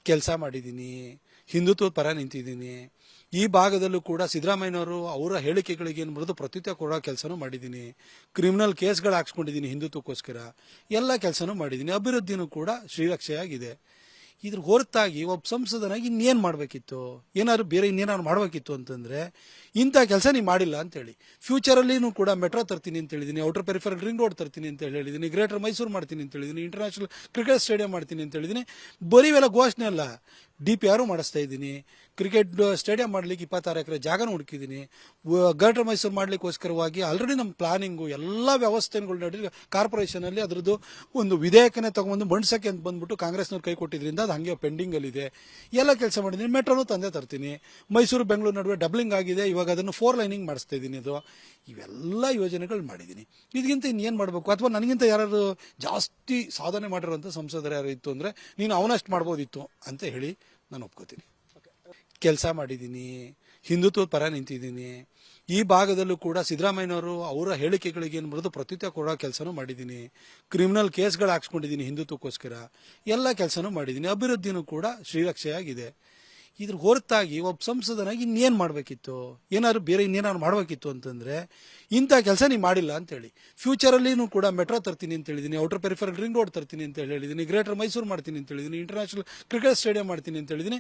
ಕೆಲಸ ಮಾಡಿದ್ದೀನಿ, ಹಿಂದುತ್ವದ ಪರ ನಿಂತಿದ್ದೀನಿ. ಈ ಭಾಗದಲ್ಲೂ ಕೂಡ ಸಿದ್ದರಾಮಯ್ಯನವರು ಅವರ ಹೇಳಿಕೆಗಳಿಗೆ ಏನು ಬರೋದು ಪ್ರತ್ಯುತ್ತರ ಕೊಡೋ ಕೆಲಸನೂ ಮಾಡಿದ್ದೀನಿ. ಕ್ರಿಮಿನಲ್ ಕೇಸ್ಗಳು ಹಾಕ್ಸ್ಕೊಂಡಿದ್ದೀನಿ ಹಿಂದುತ್ವಕ್ಕೋಸ್ಕರ. ಎಲ್ಲ ಕೆಲಸನೂ ಮಾಡಿದ್ದೀನಿ. ಅಭಿವೃದ್ಧಿನೂ ಕೂಡ ಶ್ರೀರಕ್ಷೆಯಾಗಿದೆ. ಇದ್ರ ಹೊರತಾಗಿ ಒಬ್ಬ ಸಂಸದನಾಗಿ ಇನ್ನೇನು ಮಾಡಬೇಕಿತ್ತು, ಏನಾದ್ರು ಬೇರೆ ಇನ್ನೇನಾದ್ರು ಮಾಡಬೇಕಿತ್ತು ಅಂತಂದರೆ ಇಂಥ ಕೆಲಸ ನೀವು ಮಾಡಿಲ್ಲ ಅಂತೇಳಿ. ಫ್ಯೂಚರಲ್ಲಿನೂ ಕೂಡ ಮೆಟ್ರೋ ತರ್ತೀನಿ ಅಂತ ಹೇಳಿದ್ದೀನಿ, ಔಟರ್ ಪೆರಿಫೆರಲ್ ರಿಂಗ್ ರೋಡ್ ತರ್ತೀನಿ ಅಂತ ಹೇಳಿದ್ದೀನಿ, ಗ್ರೇಟರ್ ಮೈಸೂರು ಮಾಡ್ತೀನಿ ಅಂತ ಹೇಳಿದ್ದೀನಿ, ಇಂಟರ್ನ್ಯಾಷನಲ್ ಕ್ರಿಕೆಟ್ ಸ್ಟೇಡಿಯಂ ಮಾಡ್ತೀನಿ ಅಂತ ಹೇಳಿದ್ದೀನಿ. ಬರೀ ಇವೆಲ್ಲ ಘೋಷಣೆ ಅಲ್ಲ, DPR ಮಾಡಿಸ್ತಾ ಇದ್ದೀನಿ. ಕ್ರಿಕೆಟ್ ಸ್ಟೇಡಿಯಂ ಮಾಡಲಿಕ್ಕೆ 26 ಎಕರೆ ಜಾಗನ ಹುಡುಕಿದ್ದೀನಿ. ಗ್ರೇಟರ್ ಮೈಸೂರು ಮಾಡಲಿಕ್ಕೋಸ್ಕರವಾಗಿ ಆಲ್ರೆಡಿ ನಮ್ಮ ಪ್ಲಾನಿಂಗು ಎಲ್ಲ ವ್ಯವಸ್ಥೆಗಳು ನಡೆದು ಕಾರ್ಪೊರೇಷನಲ್ಲಿ ಅದರದ್ದು ಒಂದು ವಿಧೇಯಕನೇ ತೊಗೊಂಬಂದು ಮಂಡ್ಸಕ್ಕೆ ಅಂತ ಬಂದ್ಬಿಟ್ಟು ಕಾಂಗ್ರೆಸ್ನವ್ರು ಕೈ ಕೊಟ್ಟಿದ್ರಿಂದ ಅದು ಹಾಗೆ ಪೆಂಡಿಂಗಲ್ಲಿದೆ. ಎಲ್ಲ ಕೆಲಸ ಮಾಡಿದ್ದೀನಿ. ಮೆಟ್ರೋನು ತಂದೆ ತರ್ತೀನಿ. ಮೈಸೂರು ಬೆಂಗಳೂರು ನಡುವೆ ಡಬ್ಲಿಂಗ್ ಆಗಿದೆ, ಇವಾಗ ಅದನ್ನು 4 ಲೈನಿಂಗ್ ಮಾಡಿಸ್ತಾ ಇದ್ದೀನಿ. ಇವೆಲ್ಲ ಯೋಜನೆಗಳು ಮಾಡಿದ್ದೀನಿ. ಇದಕ್ಕಿಂತ ಇನ್ನೇನು ಮಾಡಬೇಕು? ಅಥವಾ ನನಗಿಂತ ಯಾರು ಜಾಸ್ತಿ ಸಾಧನೆ ಮಾಡಿರೋಂಥ ಸಂಸದರು ಯಾರು ಇತ್ತು ಅಂದರೆ ನೀನು ಅವನಷ್ಟು ಮಾಡ್ಬೋದಿತ್ತು ಅಂತ ಹೇಳಿ ನಾನು ಒಪ್ಕೋತೀನಿ. ಕೆಲಸ ಮಾಡಿದ್ದೀನಿ, ಹಿಂದುತ್ವದ ಪರ ನಿಂತಿದ್ದೀನಿ. ಈ ಭಾಗದಲ್ಲೂ ಕೂಡ ಸಿದ್ದರಾಮಯ್ಯನವರು ಅವರ ಹೇಳಿಕೆಗಳಿಗೆ ಏನು ಬರೋದು ಪ್ರತ್ಯುತ್ತರ ಕೊಡೋ ಕೆಲಸನೂ ಮಾಡಿದ್ದೀನಿ. ಕ್ರಿಮಿನಲ್ ಕೇಸ್ಗಳು ಹಾಕ್ಸ್ಕೊಂಡಿದ್ದೀನಿ ಹಿಂದುತ್ವಕ್ಕೋಸ್ಕರ. ಎಲ್ಲ ಕೆಲಸನೂ ಮಾಡಿದ್ದೀನಿ. ಅಭಿವೃದ್ಧಿನೂ ಕೂಡ ಶ್ರೀರಕ್ಷೆಯಾಗಿದೆ. ಇದ್ರ ಹೊರತಾಗಿ ಒಬ್ಬ ಸಂಸದನಾಗಿ ಇನ್ನೇನು ಮಾಡಬೇಕಿತ್ತು, ಏನಾದ್ರು ಬೇರೆ ಇನ್ನೇನಾದ್ರು ಮಾಡಬೇಕಿತ್ತು ಅಂತಂದರೆ ಇಂಥ ಕೆಲಸ ನೀವು ಮಾಡಿಲ್ಲ ಅಂತೇಳಿ. ಫ್ಯೂಚರಲ್ಲಿನೂ ಕೂಡ ಮೆಟ್ರೋ ತರ್ತೀನಿ ಅಂತ ಹೇಳಿದ್ದೀನಿ, ಔಟರ್ ಪೆರಿಫೆರಲ್ ರಿಂಗ್ ರೋಡ್ ತರ್ತೀನಿ ಅಂತ ಹೇಳಿದ್ದೀನಿ, ಗ್ರೇಟರ್ ಮೈಸೂರು ಮಾಡ್ತೀನಿ ಅಂತ ಹೇಳಿದ್ದೀನಿ, ಇಂಟರ್ನ್ಯಾಷನಲ್ ಕ್ರಿಕೆಟ್ ಸ್ಟೇಡಿಯಂ ಮಾಡ್ತೀನಿ ಅಂತ ಹೇಳಿದ್ದೀನಿ.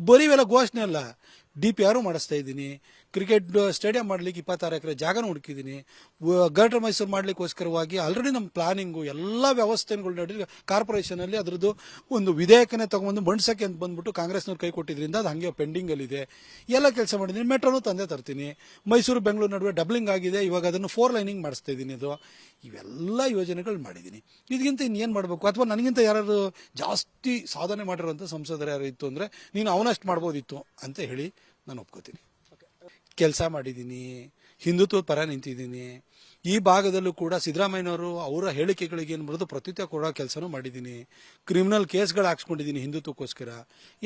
ಬರೀ ಇವೆಲ್ಲ ಘೋಷಣೆ ಅಲ್ಲ, DPR ಮಾಡಿಸ್ತಾ ಇದ್ದೀನಿ. ಕ್ರಿಕೆಟ್ ಸ್ಟೇಡಿಯಂ ಮಾಡಲಿಕ್ಕೆ 26 ಎಕರೆ ಜಾಗನ ಹುಡುಕಿದ್ದೀನಿ. ಗ್ರೇಟರ್ ಮೈಸೂರು ಮಾಡಲಿಕ್ಕೋಸ್ಕರವಾಗಿ ಆಲ್ರೆಡಿ ನಮ್ಮ ಪ್ಲಾನಿಂಗು ಎಲ್ಲ ವ್ಯವಸ್ಥೆಗಳು ನಡೆದು ಕಾರ್ಪೊರೇಷನಲ್ಲಿ ಅದರದ್ದು ಒಂದು ವಿಧೇಯಕನೇ ತೊಗೊಂಬಂದು ಮಂಡ್ಸಕ್ಕೆ ಅಂತ ಬಂದ್ಬಿಟ್ಟು ಕಾಂಗ್ರೆಸ್ನವ್ರು ಕೈ ಕೊಟ್ಟಿದ್ರಿಂದ ಅದು ಹಾಗೆ ಪೆಂಡಿಂಗಲ್ಲಿದೆ. ಎಲ್ಲ ಕೆಲಸ ಮಾಡಿದ್ದೀನಿ. ಮೆಟ್ರೋನು ತಂದೆ ತರ್ತೀನಿ. ಮೈಸೂರು ಬೆಂಗಳೂರು ನಡುವೆ ಡಬ್ಲಿಂಗ್ ಆಗಿದೆ, ಇವಾಗ ಅದನ್ನು 4 ಲೈನಿಂಗ್ ಮಾಡಿಸ್ತಾ ಇದ್ದೀನಿ. ಇವೆಲ್ಲ ಯೋಜನೆಗಳು ಮಾಡಿದ್ದೀನಿ. ಇದಕ್ಕಿಂತ ಇನ್ನೇನು ಮಾಡಬೇಕು? ಅಥವಾ ನನಗಿಂತ ಯಾರು ಜಾಸ್ತಿ ಸಾಧನೆ ಮಾಡಿರೋಂಥ ಸಂಸದರು ಯಾರು ಇತ್ತು ಅಂದರೆ ನೀನು ಅವನಷ್ಟು ಮಾಡ್ಬೋದಿತ್ತು ಅಂತ ಹೇಳಿ ನಾನು ಒಪ್ಕೋತೀನಿ. ಕೆಲಸ ಮಾಡಿದ್ದೀನಿ, ಹಿಂದುತ್ವದ ಪರ ನಿಂತಿದ್ದೀನಿ. ಈ ಭಾಗದಲ್ಲೂ ಕೂಡ ಸಿದ್ದರಾಮಯ್ಯನವರು ಅವರ ಹೇಳಿಕೆಗಳಿಗೆ ಏನು ಬರೋದು ಪ್ರತ್ಯುತ್ತರ ಕೊಡೋ ಕೆಲಸನೂ ಮಾಡಿದ್ದೀನಿ. ಕ್ರಿಮಿನಲ್ ಕೇಸ್ಗಳು ಹಾಕ್ಸ್ಕೊಂಡಿದ್ದೀನಿ ಹಿಂದುತ್ವಕ್ಕೋಸ್ಕರ.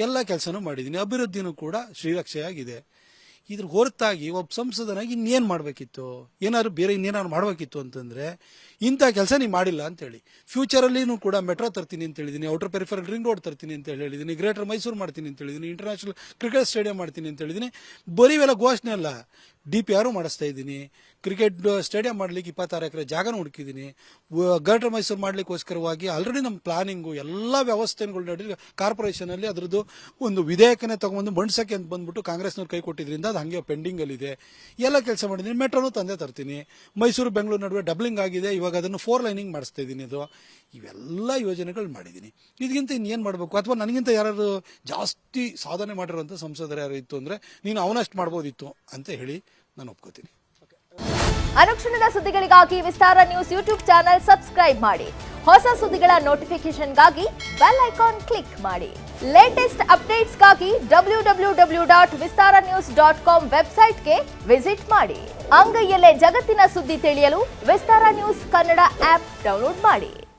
ಎಲ್ಲ ಕೆಲಸನೂ ಮಾಡಿದ್ದೀನಿ. ಅಭಿವೃದ್ಧಿನೂ ಕೂಡ ಶ್ರೀರಕ್ಷೆಯಾಗಿದೆ. ಇದ್ರ ಹೊರತಾಗಿ ಒಬ್ಬ ಸಂಸದನಾಗಿ ಇನ್ನೇನು ಮಾಡಬೇಕಿತ್ತು, ಏನಾದ್ರು ಬೇರೆ ಇನ್ನೇನಾದ್ರು ಮಾಡಬೇಕಿತ್ತು ಅಂತಂದರೆ ಇಂಥ ಕೆಲಸ ನೀವು ಮಾಡಿಲ್ಲ ಅಂತೇಳಿ. ಫ್ಯೂಚರಲ್ಲಿನೂ ಕೂಡ ಮೆಟ್ರೋ ತರ್ತೀನಿ ಅಂತ ಹೇಳಿದ್ದೀನಿ, ಔಟರ್ ಪೆರಿಫೆರಲ್ ರಿಂಗ್ ರೋಡ್ ತರ್ತೀನಿ ಅಂತ ಹೇಳಿದ್ದೀನಿ, ಗ್ರೇಟರ್ ಮೈಸೂರು ಮಾಡ್ತೀನಿ ಅಂತ ಹೇಳಿದ್ದೀನಿ, ಇಂಟರ್ನ್ಯಾಷನಲ್ ಕ್ರಿಕೆಟ್ ಸ್ಟೇಡಿಯಂ ಮಾಡ್ತೀನಿ ಅಂತ ಹೇಳಿದ್ದೀನಿ. ಬರೀ ಇವೆಲ್ಲ ಘೋಷಣೆ ಅಲ್ಲ, DPR ಮಾಡಿಸ್ತಾ ಇದ್ದೀನಿ. ಕ್ರಿಕೆಟ್ ಸ್ಟೇಡಿಯಂ ಮಾಡಲಿಕ್ಕೆ 26 ಎಕರೆ ಜಾಗನ ಹುಡುಕಿದ್ದೀನಿ. ಗ್ರೇಟರ್ ಮೈಸೂರು ಮಾಡಲಿಕ್ಕೋಸ್ಕರವಾಗಿ ಆಲ್ರೆಡಿ ನಮ್ಮ ಪ್ಲಾನಿಂಗು ಎಲ್ಲ ವ್ಯವಸ್ಥೆಗಳು ನಡೆದು ಕಾರ್ಪೊರೇಷನಲ್ಲಿ ಅದರದ್ದು ಒಂದು ವಿಧೇಯಕನೇ ತೊಗೊಂಬಂದು ಮಂಡ್ಸಕ್ಕೆ ಅಂತ ಬಂದ್ಬಿಟ್ಟು ಕಾಂಗ್ರೆಸ್ನವ್ರು ಕೈ ಕೊಟ್ಟಿದ್ರಿಂದ ಅದು ಹಾಗೆ ಪೆಂಡಿಂಗಲ್ಲಿದೆ. ಎಲ್ಲ ಕೆಲಸ ಮಾಡಿದ್ದೀನಿ. ಮೆಟ್ರೋನು ತಂದೆ ತರ್ತೀನಿ. ಮೈಸೂರು ಬೆಂಗಳೂರು ನಡುವೆ ಡಬ್ಲಿಂಗ್ ಆಗಿದೆ, ಇವಾಗ ಅದನ್ನು 4 ಲೈನಿಂಗ್ ಮಾಡಿಸ್ತಾ ಇದ್ದೀನಿ. ಇವೆಲ್ಲ ಯೋಜನೆಗಳು ಮಾಡಿದ್ದೀನಿ. ಇದಕ್ಕಿಂತ ಇನ್ನೇನು ಮಾಡಬೇಕು? ಅಥವಾ ನನಗಿಂತ ಯಾರು ಜಾಸ್ತಿ ಸಾಧನೆ ಮಾಡಿರೋಂಥ ಸಂಸದರು ಯಾರು ಇತ್ತು ಅಂದರೆ ನೀನು ಅವನಷ್ಟು ಮಾಡ್ಬೋದಿತ್ತು ಅಂತ ಹೇಳಿ ನಾನು ಒಪ್ಕೋತೀನಿ. ಅನುಕ್ಷಣದ ಸುದ್ದಿಗಳಿಗಾಗಿ ವಿಸ್ತಾರ ನ್ಯೂಸ್ ಯೂಟ್ಯೂಬ್ ಚಾನೆಲ್ ಸಬ್ಸ್ಕ್ರೈಬ್ ಮಾಡಿ. ಹೊಸ ಸುದ್ದಿಗಳ ನೋಟಿಫಿಕೇಶನ್ಗಾಗಿ ಬೆಲ್ ಐಕಾನ್ ಕ್ಲಿಕ್ ಮಾಡಿ. ಲೇಟೆಸ್ಟ್ ಅಪ್ಡೇಟ್ಸ್ಗಾಗಿ www.vistaranews.com ವೆಬ್ಸೈಟ್ಗೆ ವಿಸಿಟ್ ಮಾಡಿ. ಅಂಗೈಯಲ್ಲೇ ಜಗತ್ತಿನ ಸುದ್ದಿ ತಿಳಿಯಲು ವಿಸ್ತಾರ ನ್ಯೂಸ್ ಕನ್ನಡ ಆಪ್ ಡೌನ್ಲೋಡ್ ಮಾಡಿ.